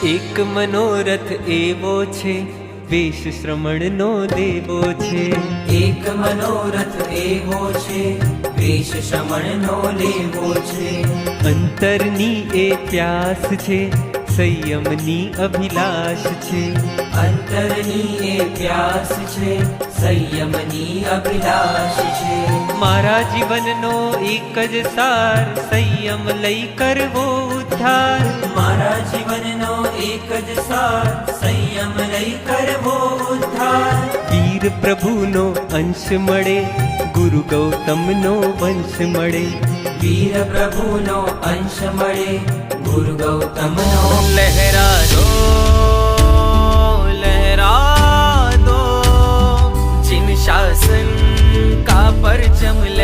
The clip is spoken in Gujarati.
એક મનોરથ એવો છે, વેશ શ્રમણનો દેવો છે. એક મનોરથ એવો છે, વેશ શ્રમણનો લેવો છે. અંતરની એ પ્યાસ છે, સંયમની અભિલાષ છે. અંતરની એ પ્યાસ છે, સંયમની અભિલાષ છે. મારા જીવનનો એક જ સાર, સંયમ લઈ કરવો ઉદ્ધાર. મારા જીવનનો એક જ સાર, સંયમ લઈ કરવો ઉદ્ધાર. વીર પ્રભુનો અંશ મળે, ગુરુ ગૌતમનો વંશ મળે. વીર પ્રભુનો અંશ મળે, ગુરુ ગૌતમનો. લહેરા દો, લહેરા દો, जिन शासन का परचम